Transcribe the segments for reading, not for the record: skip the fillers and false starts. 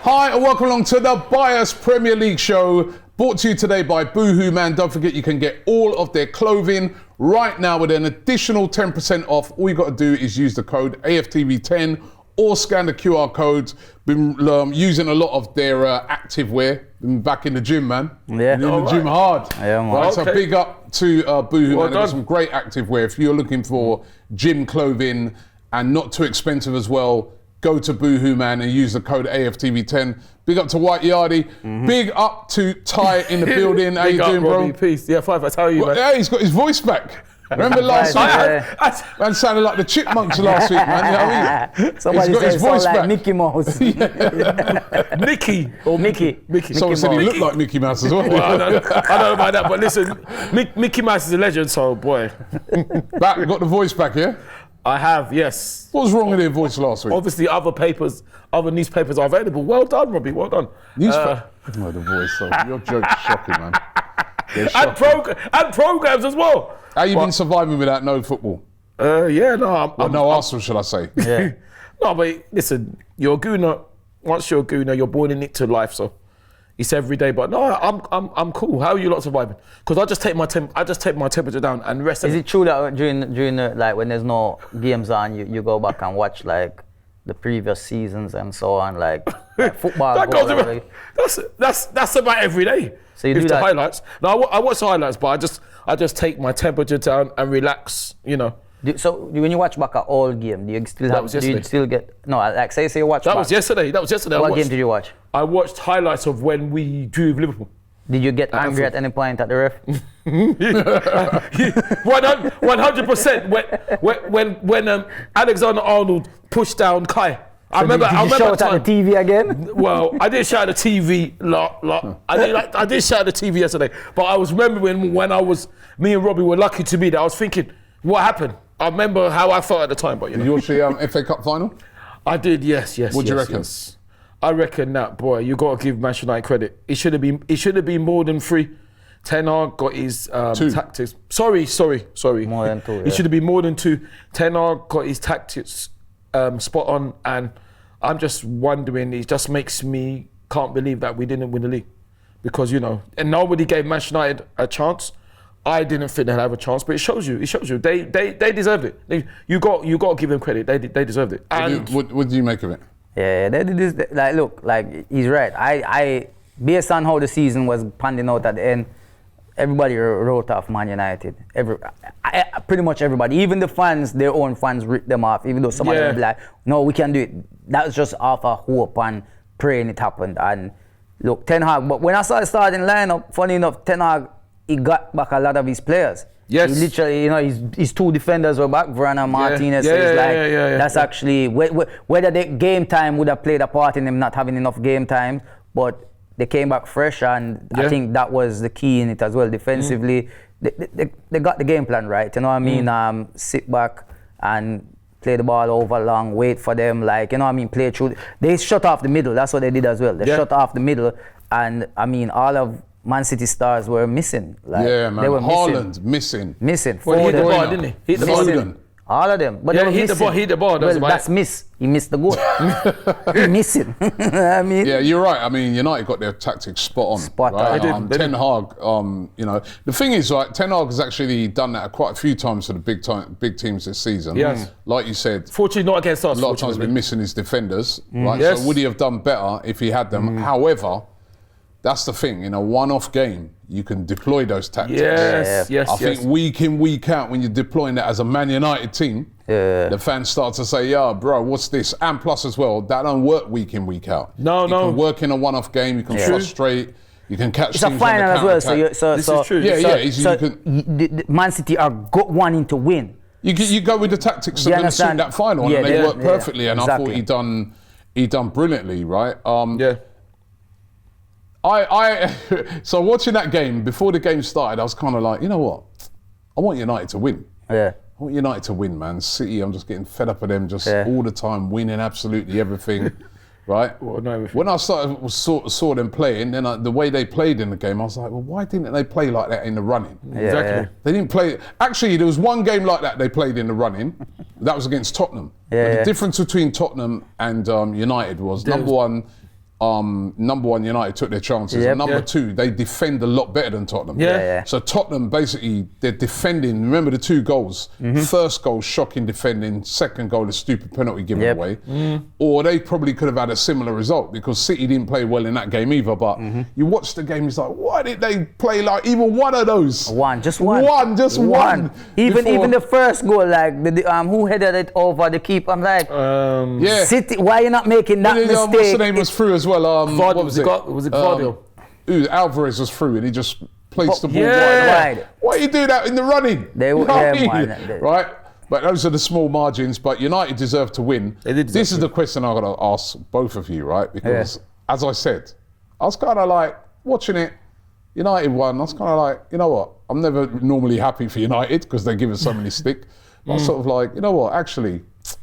Hi and welcome along to the Bias Premier League show, brought to you today by Boohoo Man. Don't forget you can get all of their clothing right now with an additional 10% off. All you got to do is use the code AFTV10 or scan the QR codes. Been using a lot of their active wear. Been back in the gym, man. Yeah. Been in the gym hard. Yeah, man. Right, so big up to Boohoo Well Man. They've got some great active wear. If you're looking for gym clothing and not too expensive as well, go to Boohoo Man and use the code AFTV10. Big up to White Yardie. Big up to Ty in the building. How you doing, bro? Robbie, peace. Yeah, five. I tell you, man. Yeah, he's got his voice back. Remember last week? Man sounded like the Chipmunks last week, man. You know what I mean? Somebody He's got said his voice like back. Mickey Mouse. Mickey. Or Mickey. Someone said he looked like Mickey Mouse as well. Well, I don't know about that, but listen, Mickey Mouse is a legend, so boy. Back, got the voice back, yeah? I have, yes. What was wrong with their voice last week? Obviously, other newspapers are available. Well done, Robbie. Well done. Newspaper. Oh, the voice. So your joke's shocking, man. They're shocking. And programs as well. How you been surviving without no football? Yeah, no, No Arsenal, should I say? Yeah. No, but listen, you're a gooner. Once you're a gooner, you're born in it to life. So it's every day. But no, I'm cool. How are you lot surviving? Because I just take my temperature down and rest. Is it true that during like when there's no games on, you go back and watch like the previous seasons and so on, like football? That goes around. That's about every day. So you do the that? Highlights. No, I watch the highlights, but I just take my temperature down and relax. You know. So when you watch back an old game, do you still have? Do you still get? No, like say you watch. That was yesterday. What game did you watch? I watched highlights of when we drew with Liverpool. Did you get angry at any point at the ref? 100%. When Alexander Arnold pushed down Kai. I remember shout at the TV again? Well, I did shout at the TV. I did shout at the TV yesterday. But I was remembering when me and Robbie were lucky to be there. I was thinking, what happened? I remember how I felt at the time. But Did you watch the FA Cup final? I did. Yes. What do you reckon? Yes. I reckon that, boy, you got to give Manchester United credit. It should have been more than 3. Ten Hag got his tactics. Sorry. More than 2. It should have been more than 2. Ten Hag got his tactics spot on, and I'm just wondering. It just makes me can't believe that we didn't win the league, because and nobody gave Manchester United a chance. I didn't think they'd have a chance, but it shows you. They deserved it. You got to give them credit. They deserved it. And What do you make of it? Yeah, they did this. Like, look, like he's right. I based on how the season was panning out at the end, everybody wrote off Man United. Pretty much everybody, even the fans, their own fans, ripped them off. Even though somebody would be like, "No, we can do it." That was just off of hope and praying it happened. And look, Ten Hag. But when I saw the starting lineup, funny enough, Ten Hag, he got back a lot of his players. Yes. He literally, his 2 defenders were back, Varane and Martinez. That's actually, whether the game time would have played a part in them not having enough game time, but they came back fresh, and I think that was the key in it as well. Defensively, they got the game plan right, you know what I mean? Sit back and play the ball over long, wait for them, like, you know what I mean, play through. They shut off the middle, that's what they did as well. They shut off the middle, and I mean, all of Man City stars were missing. Like, yeah, man. They were Haaland missing. Well, he hit the ball, didn't he? Hit the ball. Foden. All of them. But Yeah, they were hit the missing. ball, hit the ball. Well, that's miss. He missed the goal. He missing. I mean, Yeah, you're right. I mean, United got their tactics spot on. Spot on. right? They did. Ten Hag, the thing is, like, Ten Hag has actually done that quite a few times for the big teams this season. Yes. Like you said, Fortunately, not against us. a lot of times been missing his defenders, right? Yes. So would he have done better if he had them? However, that's the thing. In a one-off game, you can deploy those tactics. Yes. I think week in, week out, when you're deploying that as a Man United team, the fans start to say, "Yeah, bro, what's this?" And plus, as well, that don't work week in, week out. No. You can work in a one-off game. You can frustrate. You can catch it's a teams final on as the well. counter-attack. This is true. The Man City are wanting to win. You go with the tactics that are going to suit that final, and they work perfectly. And exactly. I thought he done brilliantly, right? So watching that game, before the game started, I was kind of like, you know what? I want United to win. Yeah. I want United to win, man. City, I'm just getting fed up of them just all the time, winning absolutely everything, right? When I saw them playing, then the way they played in the game, I was like, well, why didn't they play like that in the running? Exactly. They didn't play. Actually, there was one game like that they played in the running. That was against Tottenham. But the difference between Tottenham and United was, number one, number one, United took their chances. And number two, they defend a lot better than Tottenham. So Tottenham, basically, they're defending. Remember the 2 goals. First goal, shocking defending. Second goal, a stupid penalty given away. Or they probably could have had a similar result because City didn't play well in that game either. But you watch the game, it's like, why did they play like even one of those? Just one. Even the first goal, like who headed it over the keeper? I'm like, City, why are you not making that mistake? What's the name was through as well? What was it? Was it Guardiola? Alvarez was through and he just placed the ball wide. Why you do that in the running? Right? But those are the small margins. But United deserve to win. This is the question I've got to ask both of you, right? Because as I said, I was kind of like watching it. United won. I was kind of like, you know what? I'm never normally happy for United because they give us so many stick. But I was sort of like, you know what? Actually,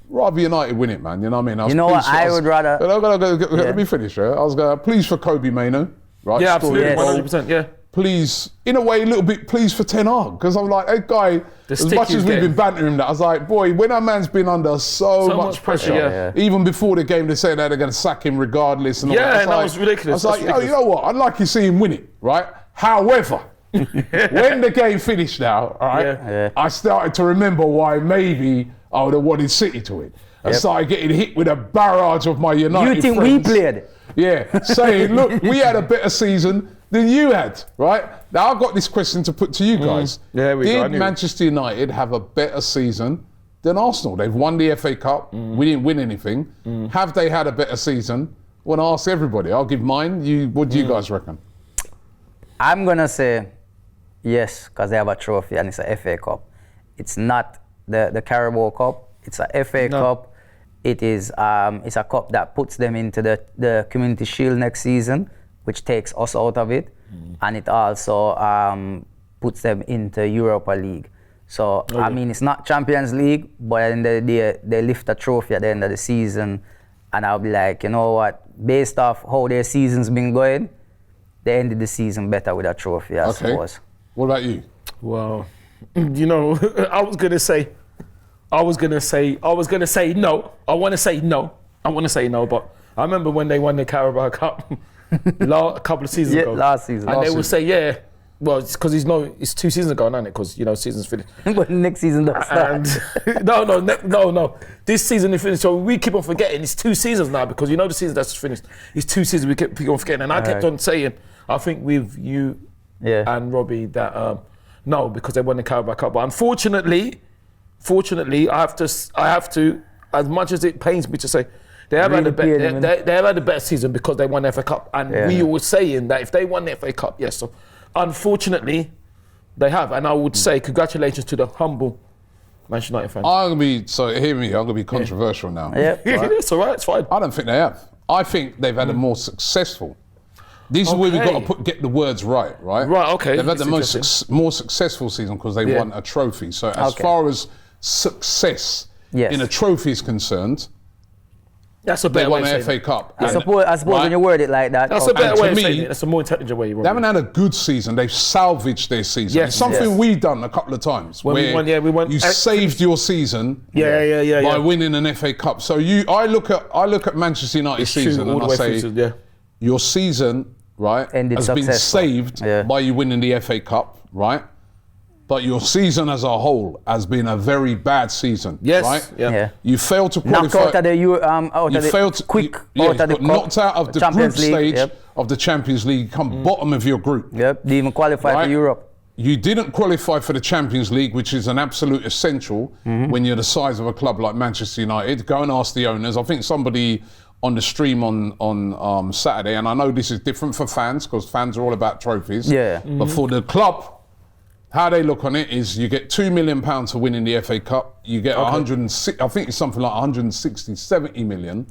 rather United win it, man. You know what I mean? I would rather. Let me finish, right? I was going, pleased for Kobe Mainoo, right? Yeah, absolutely, 100%. Yeah. Please, in a way, a little bit pleased for Ten Hag because I'm like, hey, guy. As much as we've been bantering that, I was like, boy, when our man's been under so much pressure, even before the game, they say that they're going to sack him regardless. And all that. And that was ridiculous. I was like, you know what? I'd like to see him win it, right? However, when the game finished now, all right, I started to remember why maybe I would have wanted City to win. I started getting hit with a barrage of my United You think friends. we played? Yeah, saying, look, we had a better season than you had, right? Now I've got this question to put to you guys. Did Manchester United have a better season than Arsenal? They've won the FA Cup. We didn't win anything. Have they had a better season? I want to ask everybody. I'll give mine. What do you guys reckon? I'm going to say yes, because they have a trophy and it's a FA Cup. It's not the Carabao Cup. It's a FA Cup. It is it's a cup that puts them into the Community Shield next season, which takes us out of it, and it also puts them into Europa League. So I mean, it's not Champions League, but at the end of the day, they lift a trophy at the end of the season, and I'll be like, you know what? Based off how their season's been going, they ended the season better with a trophy, I suppose. What about you? Well, you know, I was gonna say no. I want to say no, but I remember when they won the Carabao Cup a couple of seasons ago. Last season. And they would say, well, it's because it's 2 seasons ago, isn't it? Because, you know, season's finished. But next season don't start. No. This season is finished. So we keep on forgetting it's 2 seasons now because, you know, the season that's finished. It's 2 seasons we keep on forgetting. And I kept on saying, I think with you and Robbie that, no, because they won the Carabao Cup. But unfortunately, I have to, as much as it pains me to say, they have had a better season because they won the FA Cup. And we were saying that if they won the FA Cup, yes. So unfortunately, they have. And I would say congratulations to the humble Manchester United fans. Hear me, I'm going to be controversial now. Right? It's all right, it's fine. I don't think they have. I think they've had a more successful. This is where we've got to get the words right? Right, okay. They've had the more successful season because they won a trophy. So as far as success in a trophy is concerned, that's a better way of saying it. They won the FA Cup. I suppose when you word it like that. That's a better way of saying it. That's a more intelligent way. They haven't had a good season. They've salvaged their season. It's something we've done a couple of times. When we won. You saved your season. By winning an FA Cup. So I look at Manchester United's season and I say, your season, right, has been saved by you winning the FA Cup, right? But your season as a whole has been a very bad season, right? You failed to qualify. Knocked out of the group stage of the Champions League. Come bottom of your group. Didn't even qualify for Europe. You didn't qualify for the Champions League, which is an absolute essential when you're the size of a club like Manchester United. Go and ask the owners. I think somebody on the stream on Saturday, and I know this is different for fans because fans are all about trophies. But for the club, how they look on it is you get £2 million for winning the FA Cup. You get 106, I think it's something like 160, 70 million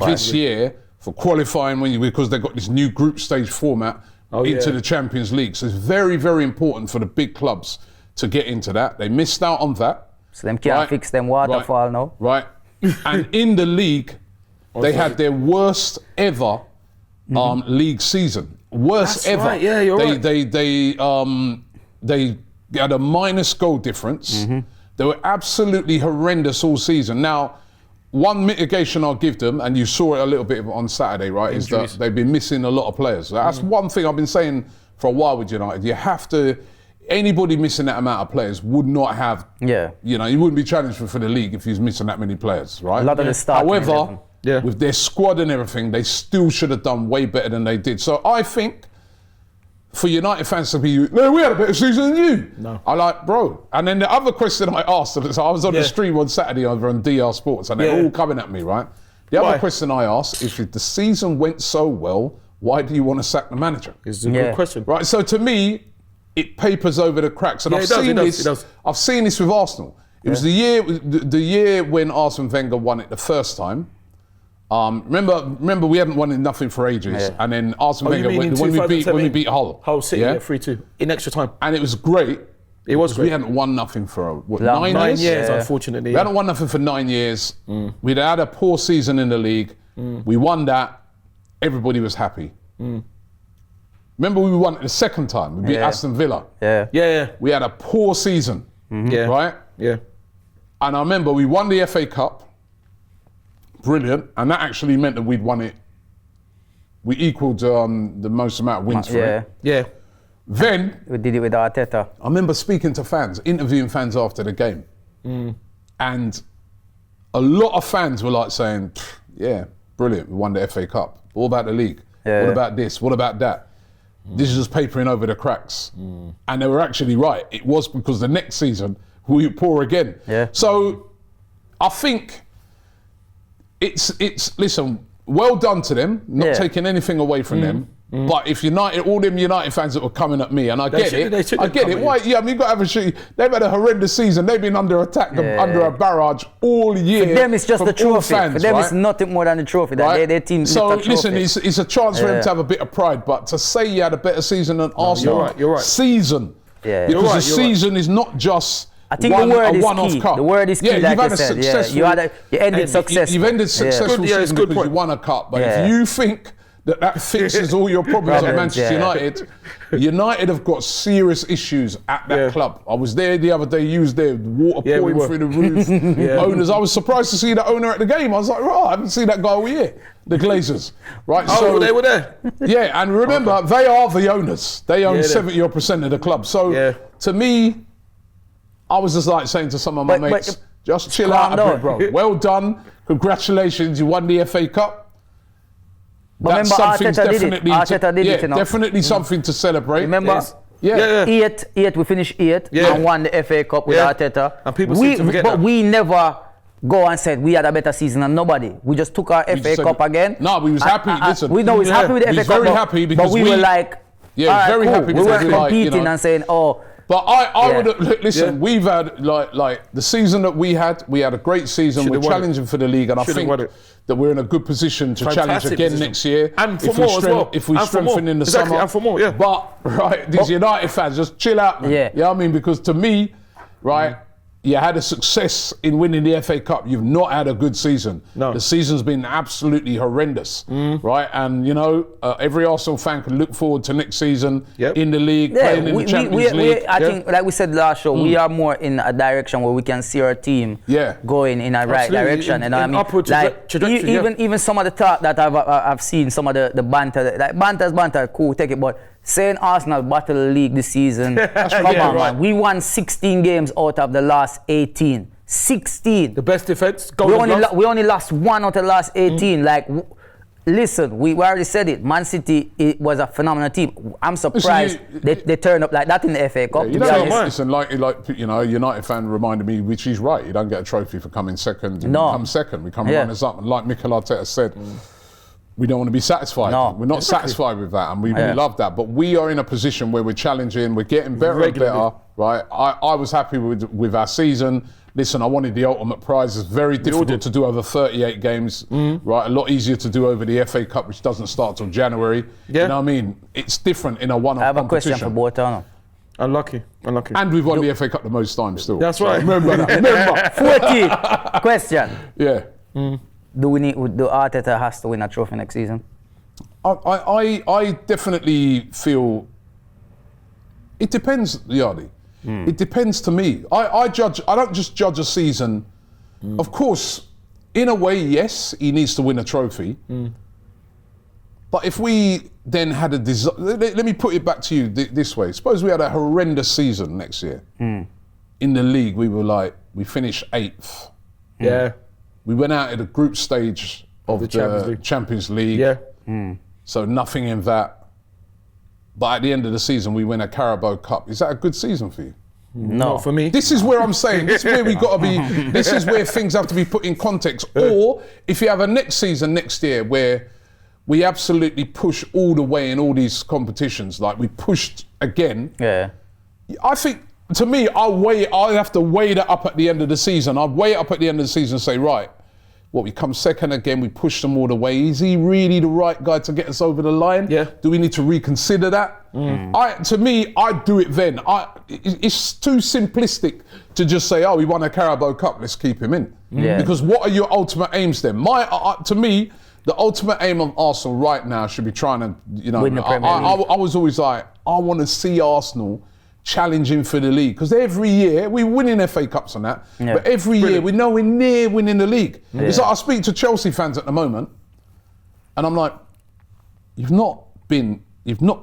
this year for qualifying because they've got this new group stage format into the Champions League. So it's very, very important for the big clubs to get into that. They missed out on that. So them can't fix them waterfall now. Right. And in the league, they had their worst ever league season. Worst ever. Right. Yeah, you're right. They had a minus goal difference. They were absolutely horrendous all season. Now, one mitigation I'll give them, and you saw it a little bit on Saturday, right, Injuries. is that they've been missing a lot of players. That's one thing I've been saying for a while with United. You have to, anybody missing that amount of players would not have, you know, you wouldn't be challenged for the league if he was missing that many players, right? A lot of the starting However, 11. with their squad and everything, they still should have done way better than they did. So I think for United fans to be, no, we had a better season than you. No. I like, bro. And then the other question I asked, so I was on the stream on Saturday over on DR Sports, and they're all coming at me, right? The other question I asked, if the season went so well, why do you want to sack the manager? It's a good question. Right, so to me, it papers over the cracks. And I've seen this with Arsenal. It was the year when Arsene Wenger won it the first time. Remember we hadn't won nothing for ages, and then Arsene Wenger when we beat Hull. Hull City, 3-2 in extra time, and it was great. It was great. We hadn't won nothing for 9 years, unfortunately. We hadn't won nothing for 9 years. We'd had a poor season in the league. We won that. Everybody was happy. Remember we won it the second time. We beat Aston Villa. We had a poor season, right? Yeah. And I remember we won the FA Cup. Brilliant. And that actually meant that we'd won it. We equaled the most amount of wins for it. Yeah. Then we did it with Arteta. I remember speaking to fans, interviewing fans after the game. And a lot of fans were like saying, yeah, brilliant, we won the FA Cup. What about the league? What about this? What about that? This is just papering over the cracks. And they were actually right. It was because the next season we were poor again. So I think it's listen, well done to them, not taking anything away from them. But if all them United fans that were coming at me, and I get it. Why? Yeah, I mean, you've got to have a shit. They've had a horrendous season. They've been under attack, under a barrage all year. For them, it's just the trophy. Fans, for them, it's nothing more than the trophy. Right? Their team. So listen, it's a chance for them to have a bit of pride. But to say you had a better season than Arsenal, you're right. Season, because the season is not just. I think the word is key. Cup. The word is key, like you said. You ended successful. You've ended successful season because you won a cup. But if you think that fixes all your problems at Manchester United, United have got serious issues at that club. I was there the other day, you was there, water pouring through the roof. Owners, I was surprised to see the owner at the game. I was like, right, I haven't seen that guy all year. The Glazers, right? So they were there. Yeah, and remember, they are the owners. They own 70% of the club. So to me, I was just like saying to some of my mates, just chill out a bit, bro. Well done. Congratulations, you won the FA Cup. But That's remember, Arteta did it. Definitely something to celebrate. Remember, eight, we finished eighth and won the FA Cup with Arteta. And people seem to forget that. But we never go and said we had a better season than nobody. We just took our FA Cup again. No, we was happy. Listen, we know we was happy with the FA Cup. Very happy because we were like, very happy we because weren't competing and saying, oh. But I would listen. We've had like the season that we had a great season. We're challenging for the league, and I think that we're in a good position to challenge again next year. And for more as well. If we strengthen in the summer. And for more, yeah. But these United fans, just chill out, man. Yeah. You know what I mean? Because to me, you had a success in winning the FA Cup. You've not had a good season. No. The season's been absolutely horrendous, right? And, you know, every Arsenal fan can look forward to next season in the league, playing in the Champions League. I think, like we said last show, we are more in a direction where we can see our team going in a right direction. And I mean, even some of the talk that I've seen, some of the banter, like banter, cool, take it, but saying Arsenal battle the league this season, come on, man. We won 16 games out of the last 18. 16. The best defense. We only lost 1 out of the last 18. Like, listen, we already said it. Man City, it was a phenomenal team. I'm surprised they turned up like that in the FA Cup. You don't listen, like you know, a United fan reminded me, which he's right. You don't get a trophy for coming second. We come second. We come runners up. And like Mikel Arteta said. We don't want to be satisfied. No. We're not satisfied with that, and we love that. But we are in a position where we're challenging, we're getting better and better, right? I was happy with our season. Listen, I wanted the ultimate prize. It's very difficult to do over 38 games, right? A lot easier to do over the FA Cup, which doesn't start till January. Yeah. You know what I mean? It's different in a one-off competition. I have a question for Boatano. Unlucky. And we've won the FA Cup the most times still. That's right. Remember that. 40. Question. Yeah. Do Arteta has to win a trophy next season? I definitely feel it depends, Yardi. It depends to me. I don't just judge a season. Of course, in a way, yes, he needs to win a trophy. But if we then had a desire, let me put it back to you this way. Suppose we had a horrendous season next year. In the league, we were like, we finished 8th. Yeah. We went out at the group stage of the Champions League. Yeah. So nothing in that. But at the end of the season, we win a Carabao Cup. Is that a good season for you? No, for me. This is where I'm saying, this is where we got to be, this is where things have to be put in context. Or if you have a next season next year where we absolutely push all the way in all these competitions, like we pushed again. Yeah. I think, to me, I'll have to weigh that up at the end of the season. I'd weigh it up at the end of the season and say, right, we come second again, we push them all the way. Is he really the right guy to get us over the line? Yeah. Do we need to reconsider that? To me, I'd do it then. It's too simplistic to just say, we won a Carabao Cup, let's keep him in. Yeah. Because what are your ultimate aims then? To me, the ultimate aim of Arsenal right now should be trying to, win the Premier League. I was always like, I want to see Arsenal challenging for the league, because every year we're winning FA Cups and that, but every year we're nowhere near winning the league. It's like I speak to Chelsea fans at the moment, and I'm like, you've not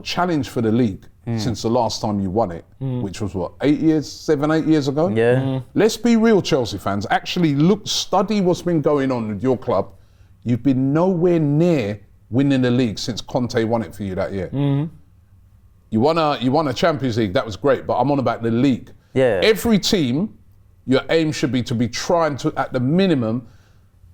challenged for the league since the last time you won it, which was what, 8 years ago? Yeah. Let's be real, Chelsea fans. Actually, study what's been going on with your club. You've been nowhere near winning the league since Conte won it for you that year. You won a Champions League, that was great, but I'm on about the league. Yeah. Every team, your aim should be to be trying to, at the minimum,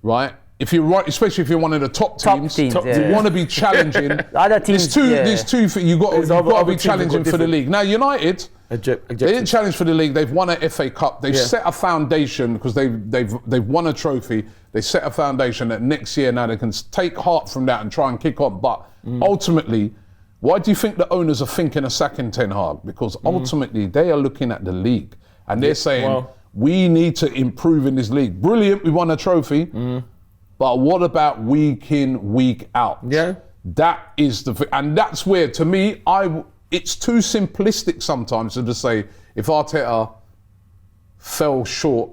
right? If you're right, especially if you're one of the top teams, you want to be challenging. Other teams, there's two. You've got to be challenging for the league. Now, United, they didn't challenge for the league. They've won an FA Cup. They've set a foundation because they've won a trophy. They set a foundation that next year now they can take heart from that and try and kick on. But ultimately, why do you think the owners are thinking of sacking Ten Hag? Because ultimately they are looking at the league and they're saying, we need to improve in this league. Brilliant, we won a trophy, but what about week in, week out? Yeah. That is and that's where, to me, it's too simplistic sometimes to just say, if Arteta fell short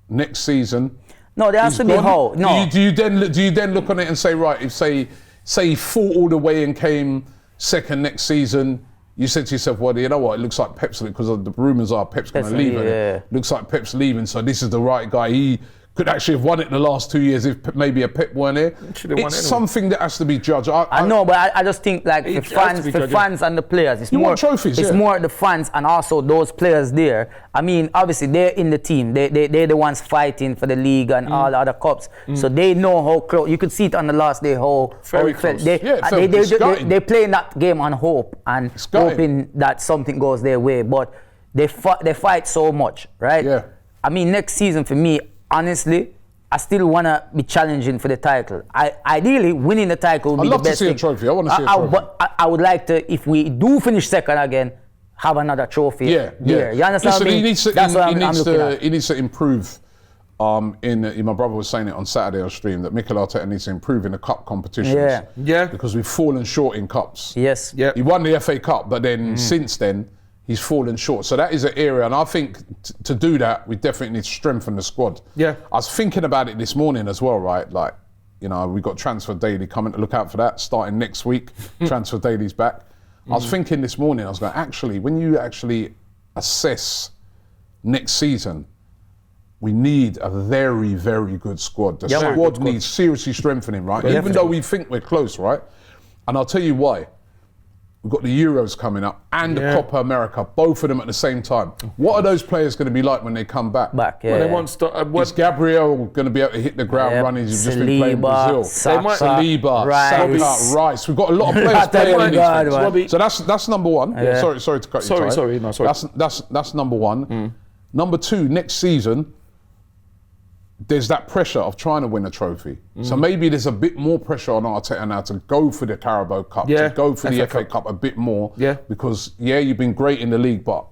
next season. No, there has to be hope. No. Do you then look on it and say, right, if say he fought all the way and came second next season, you said to yourself, well, you know what, it looks like Pep's, because the rumours are Pep's going to leave. Looks like Pep's leaving, so this is the right guy. He could actually have won it the last 2 years if maybe a Pep weren't here. It's something that has to be judged. I know, but I just think like the fans and the players, it's more trophies. It's more the fans and also those players there. I mean, obviously they're in the team. They're the ones fighting for the league and all the other cups. So they know how close. You could see it on the last day how it felt. They're playing that game on hope and hoping that something goes their way. But they fight so much, right? Yeah. I mean, next season for me, honestly, I still want to be challenging for the title. Ideally, winning the title would be the best thing. I'd love to see a trophy. I want to see a trophy. But I would like to, if we do finish second again, have another trophy. Yeah. You understand what I mean? That's what I'm looking at. He needs to improve. My brother was saying it on Saturday on stream that Mikel Arteta needs to improve in the cup competitions. Yeah. Because we've fallen short in cups. Yes. Yeah. He won the FA Cup, but then since then, he's fallen short. So that is an area, and I think to do that, we definitely need to strengthen the squad. Yeah. I was thinking about it this morning as well, right? Like, we got Transfer Daily coming to look out for that, starting next week. Transfer Daily's back. I was thinking this morning, I was going, actually, when you actually assess next season, we need a very, very good squad. The squad needs seriously strengthening, right? Even though we think we're close, right? And I'll tell you why. We've got the Euros coming up and the Copa America, both of them at the same time. What are those players going to be like when they come back? Is Gabriel going to be able to hit the ground running? He's just been playing Brazil. Saliba, Rice. We've got a lot of players playing these. So that's number one. Yeah. Sorry to cut you. Sorry. That's number one. Number two, next season, there's that pressure of trying to win a trophy. So maybe there's a bit more pressure on Arteta now to go for the Carabao Cup, to go for the FA Cup a bit more. Yeah. Because, you've been great in the league, but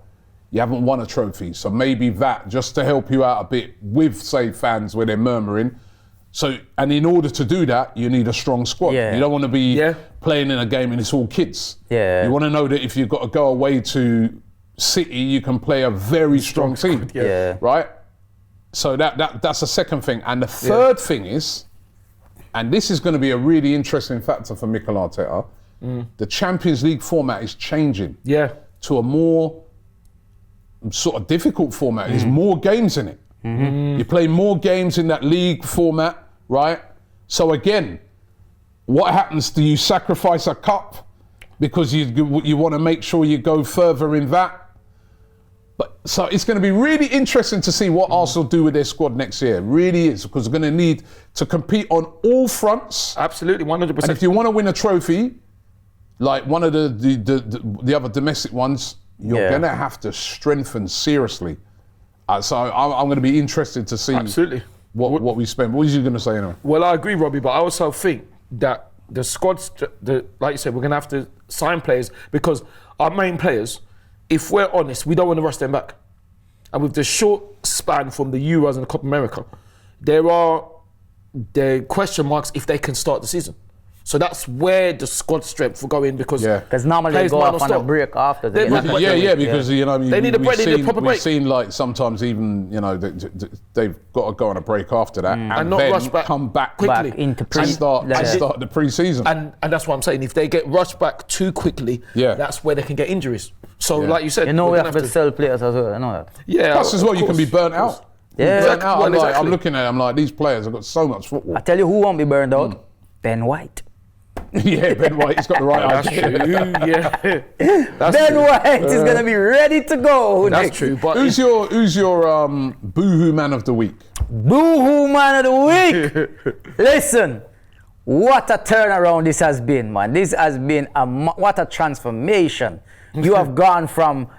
you haven't won a trophy. So maybe that, just to help you out a bit with, say, fans where they're murmuring. So, and in order to do that, you need a strong squad. You don't want to be playing in a game and it's all kids. You want to know that if you've got to go away to City, you can play a very strong team. Right? So that's the second thing. And the third thing is, and this is going to be a really interesting factor for Mikel Arteta, the Champions League format is changing to a more sort of difficult format. There's more games in it. You play more games in that league format, right? So again, what happens? Do you sacrifice a cup because you want to make sure you go further in that? But so it's going to be really interesting to see what Arsenal do with their squad next year. It really is, because they're going to need to compete on all fronts. Absolutely, 100%. And if you want to win a trophy, like one of the other domestic ones, you're going to have to strengthen seriously. So I'm going to be interested to see what we spend. What was you going to say anyway? Well, I agree, Robbie, but I also think that the squads, like you said, we're going to have to sign players, because our main players, if we're honest, we don't want to rush them back. And with the short span from the Euros and the Copa America, there are question marks if they can start the season. So that's where the squad strength will go in, because normally they go off on a break after. Because you know, they need a break. They need a proper break. We've seen like sometimes even they've got to go on a break after that and not then rush back, come back quickly into start the pre-season. And that's what I'm saying. If they get rushed back too quickly, that's where they can get injuries. So like you said, we have to sell players as well. I know that. Yeah. Plus as well, you can be burnt out. Yeah. I'm looking at them like these players have got so much football. I tell you who won't be burned out. Ben White. Yeah, Ben White, he's got the right idea. Ben White is going to be ready to go. That's true. But who's your boohoo man of the week? Boohoo man of the week. Listen, what a turnaround this has been, man. This has been what a transformation. You have gone from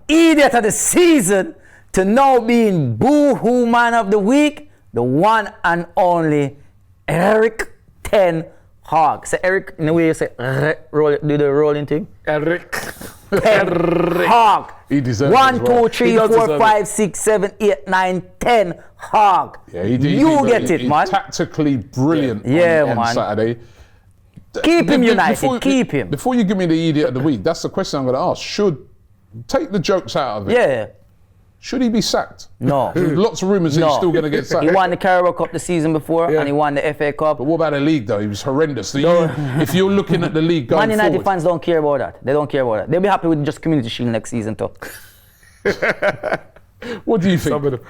idiot of the season to now being boohoo man of the week, the one and only Eric Ten Hag. So Eric, in the way you say, do the rolling thing. Eric Hag. He deserves 1, 2, 3, 4, 5, 6, 7, 8, 9, 10 Hag. Yeah, he get it, man. Tactically brilliant on Saturday. Keep him United. Keep him. Before you give me the idiot of the week, that's the question I'm going to ask. Take the jokes out of it. Yeah. Should he be sacked? No. There's lots of rumours he's still going to get sacked. He won the Carabao Cup the season before, and he won the FA Cup. But what about the league, though? He was horrendous. So if you're looking at the league going Man United forward, fans don't care about that. They don't care about that. They'll be happy with just Community Shield next season, too. What do you think?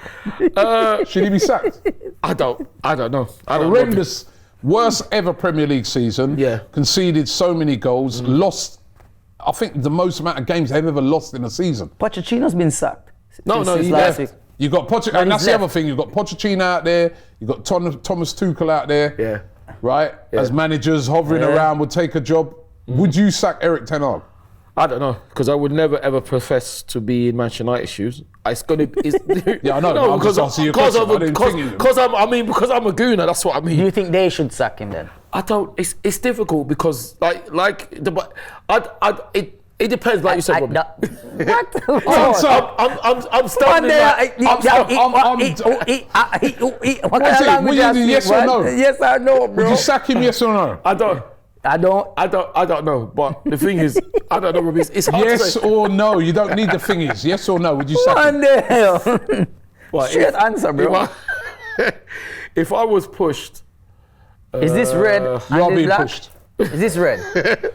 Should he be sacked? I don't know. Horrendous. Worst ever Premier League season. Yeah. Conceded so many goals. Lost, I think, the most amount of games they've ever lost in a season. Pochettino's been sacked. No, he last week. You got Pochettino, and that's the other thing. You've got Pochettino out there. You've got Thomas Tuchel out there. Yeah. Right? Yeah. As managers hovering around would take a job. Would you sack Eric Ten Hag? I don't know, because I would never ever profess to be in Manchester United shoes. It's gonna be. Yeah, I know. No, because I'm a gooner. That's what I mean. Do you think they should sack him then? I don't. It's difficult because it depends, like you said, Robbie. What? I'm starting. Yes or no? Yes or no, bro? Would you sack him? Yes or no? I don't know. But the thing is, I don't know, Robbie. It's hard to say. Yes or no? You don't need the thing is. Yes or no? Would you sack him? What the hell? Straight answer, bro. If I was pushed. Is this red? You are being pushed. Is this red?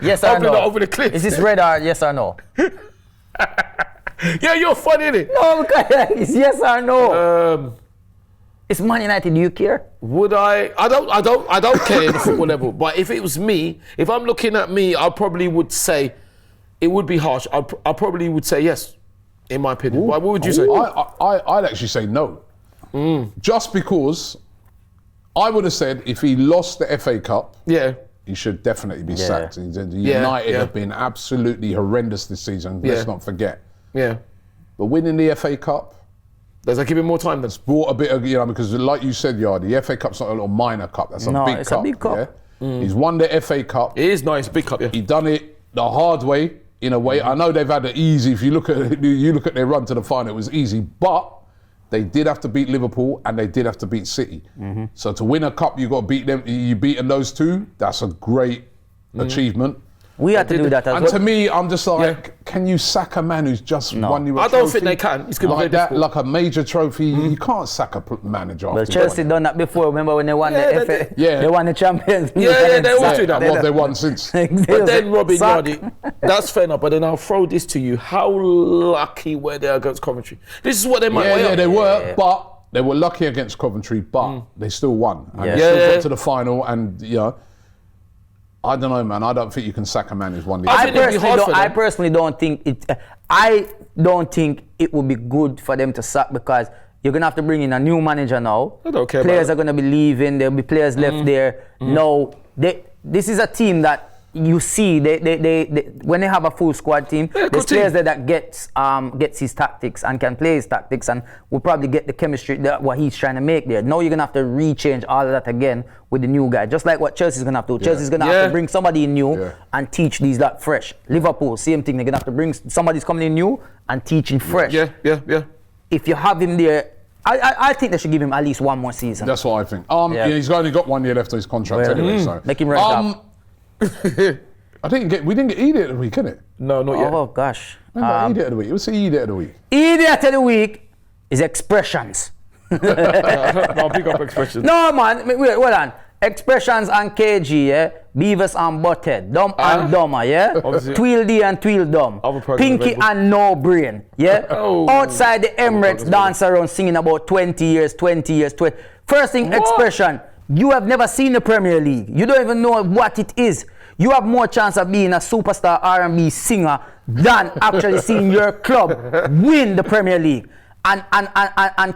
Yes or no? Over the cliff. Is this red or yes or no? Yeah, you're funny, innit? No, it's yes or no. It's Man United. Do you care? Would I? I don't care at the football level. But if it was me, if I'm looking at me, I probably would say it would be harsh. I probably would say yes, in my opinion. What would you say? I'd actually say no. Just because I would have said if he lost the FA Cup, he should definitely be sacked. United have been absolutely horrendous this season. Let's not forget. Yeah. But winning the FA Cup, does that give him more time then? It's brought a bit of, because like you said, the FA Cup's not a little minor cup. That's a big cup. A big cup. Yeah? He's won the FA Cup. It is nice, big cup. Yeah. He done it the hard way in a way. I know they've had it easy. If you look at their run to the final, it was easy, but they did have to beat Liverpool and they did have to beat City. So to win a cup, you got to beat them. You beaten those two. That's a great achievement. We had to do that as And well. to me, I'm just like, can you sack a man who's just won you a trophy? I don't think they can. It's going to be like very that, difficult. like a major trophy. You can't sack a manager. Well, after Chelsea that. done that before. Remember when they won Yeah, the FA? Yeah. They won the Champions League. Yeah, they always do that. And what they won since. But then, Robin Sack. Yardy, that's fair enough. But then I'll throw this to you. How lucky were they against Coventry? This is what they might Yeah, they were, but they were lucky against Coventry, but they still won. And Yeah. they still Yeah. got to the final, and I don't know, man. I don't think you can sack a man who's won the I FA. think it'd be hard for them. I personally don't think it. I don't think it would be good for them to sack because you're gonna have to bring in a new manager now. I don't care Players about are gonna be leaving. There'll be players left there. No, this is a team that you see. They when they have a full squad team, Yeah, there's good team. players there that gets his tactics and can play his tactics and will probably get the chemistry that what he's trying to make there. Now you're gonna have to rechange all of that again with the new guy, just like what Chelsea's gonna have to do. Chelsea's gonna have to bring somebody in new and teach these that fresh. Liverpool, same thing. They're gonna have to bring somebody's coming in new and teaching fresh. Yeah. If you have him there, I think they should give him at least one more season. That's what I think. He's only got 1 year left of his contract Well, anyway. So make him rest up. we didn't get idiot of the week, innit? No, not yet. Oh gosh. Remember idiot of the week? It was the idiot of the week. Idiot of the week is expressions. No, big up expressions. No man, wait, hold on. Expressions and KG, yeah. Beavis and Butthead, Dumb and Dumber, yeah. Obviously. Tweedledee and Tweedledum, Other program Pinky available. and No Brain, yeah. Oh. Outside the Emirates, dance around singing about 20 years. First thing, expression. You have never seen the Premier League. You don't even know what it is. You have more chance of being a superstar R&B singer than actually seeing your club win the Premier League. And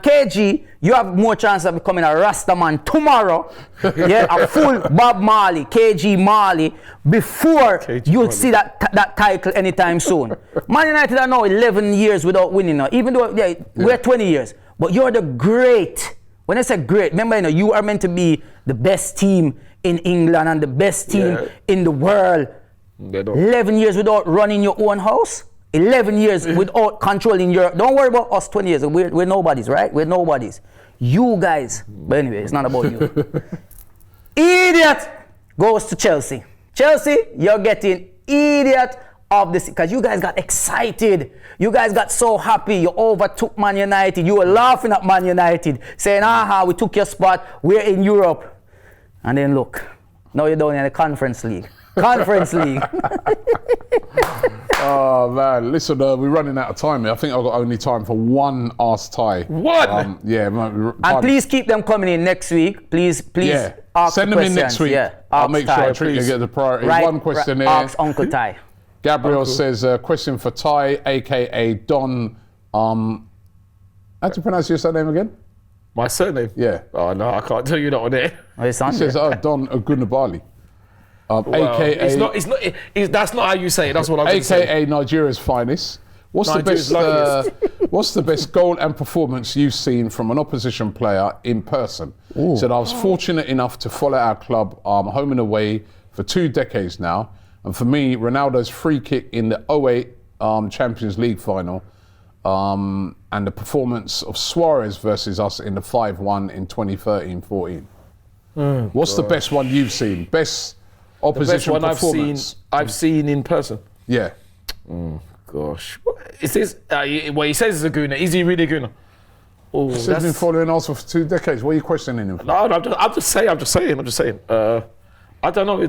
KG, you have more chance of becoming a Rastaman tomorrow. Yeah, a full Bob Marley, KG Marley, before you Marley. see that title anytime soon. Man United are now 11 years without winning now, even though we're 20 years. But you're the great. When I say great, remember, you are meant to be the best team in England and the best team in the world. 11 years without running your own house. 11 years without controlling your... Don't worry about us 20 years. We're nobodies, right? We're nobodies. You guys... But anyway, it's not about you. Idiot goes to Chelsea. Chelsea, you're getting idiot of this... Because you guys got excited. You guys got so happy. You overtook Man United. You were laughing at Man United. Saying, we took your spot. We're in Europe. And then look. Now you're down in the Conference League. Conference League. Oh man, listen, we're running out of time here. I think I've got only time for one Ask Ty. What? Yeah, And please keep them coming in next week. Please ask send them in next week. Yeah, I'll ask make sure Ty, I treat you please. get the priority. Right, One question there. Ask Uncle Ty. Gabriel says, question for Ty, aka Don. How do you pronounce your surname again? My surname? Yeah. Oh no, I can't tell you that on there. Oh, it's on He says, there. Don Ogunabali. Well, AKA, that's not how you say it. That's what I'm going to say. AKA Nigeria's finest. What's Nigeria's the best? What's the best goal and performance you've seen from an opposition player in person? He said, I was fortunate enough to follow our club home and away for 2 decades now, and for me, Ronaldo's free kick in the 2008 Champions League final, and the performance of Suarez versus us in the 5-1 in 2013-14. What's the best one you've seen? Best opposition The best one performance? I've seen in person. Yeah. Gosh, it says. Well, he says he's a gooner. Is he really a gooner? Oh, He's been following Arsenal for 2 decades. What are you questioning him for? No, I'm just saying. I don't know.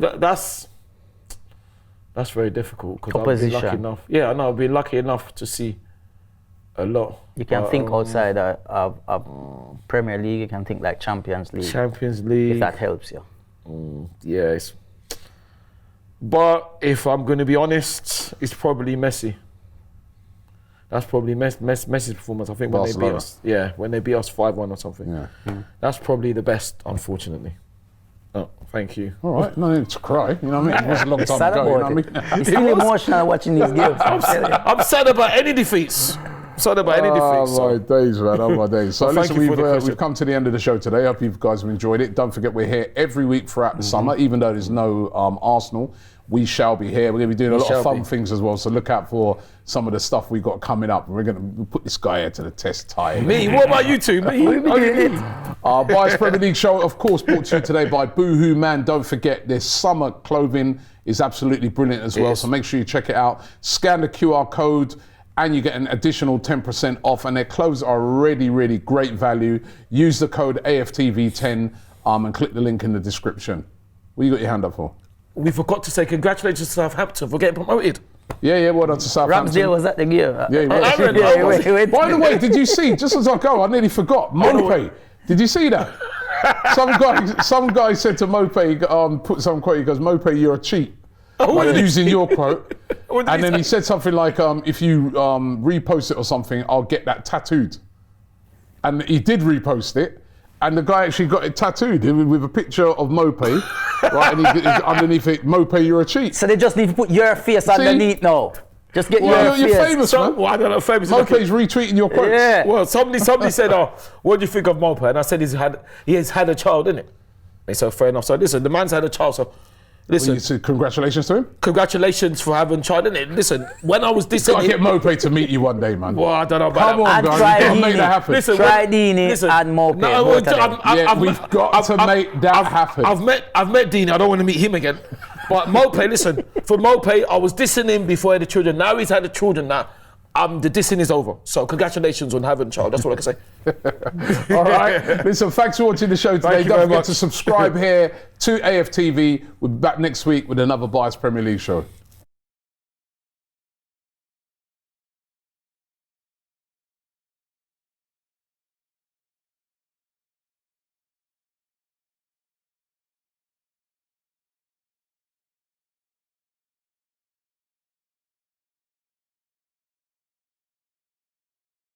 That's very difficult because I've been lucky Opposition. enough. Yeah, I know. I've been lucky enough to see a lot. You can think outside of Premier League. You can think like Champions League. Champions League. If that helps you. Yeah, but if I'm going to be honest, it's probably Messi. That's probably Messi's performance. I think when Barcelona. they beat us, when they beat us 5-1 or something. Yeah. That's probably the best, unfortunately. Oh, thank you. All right, no need to cry. You know what I mean? It was a long time Sad ago. You know about what I it. mean? It's still emotional watching these games. I'm telling you. I'm sad about any defeats. Sorry about anything. Oh my days, man. Oh my days. So Well, listen, thank you for the question. we've come to the end of the show today. I hope you guys have enjoyed it. Don't forget we're here every week throughout the summer, even though there's no Arsenal. We shall be here. We're going to be doing a lot of fun things as well. So look out for some of the stuff we got coming up. We're going to put this guy here to the test. Me? What about you two? Me? Our Bias Premier League show, of course, brought to you today by Boohoo Man. Don't forget, their summer clothing is absolutely brilliant as well. So make sure you check it out. Scan the QR code and you get an additional 10% off. And their clothes are really, really great value. Use the code AFTV10 and click the link in the description. What you got your hand up for? We forgot to say congratulations to Southampton for getting promoted. Yeah, well done to Southampton. Ramsdale was at the game. Yeah, he was. By the way, did you see, just as I go, I nearly forgot, Mope. Did you see that? Some guy said to Mope, put some quote, he goes, Mope, you're a cheat. Like using your quote. And then he said something like, if you repost it or something, I'll get that tattooed. And he did repost it. And the guy actually got it tattooed with a picture of Mope, right? And underneath it, Mope, you're a cheat. So they just need to put your face underneath now. Just get your face. You're famous, man. Well, I don't know, famous. Mope's retweeting your quotes. Yeah. Well, somebody said, what do you think of Mope? And I said he has had a child, innit? They said, fair enough. So listen, the man's had a child, so listen. Well, you said congratulations to him? Congratulations for having a child, innit? Listen, when I was dissing I'll get Mope to meet you one day, man. Well, I don't know about Come that. on, guys, you gotta make that happen. Listen, Try Dini and Mope. We've got to make that happen. I've met Dini. I don't want to meet him again. But Mope, listen, for Mope, I was dissing him before he had the children. Now he's had the children. Now the dissing is over. So congratulations on having a child. That's what I can say. All right. Listen, thanks for watching the show today. Don't forget to subscribe here to AFTV. We'll be back next week with another Bias Premier League show.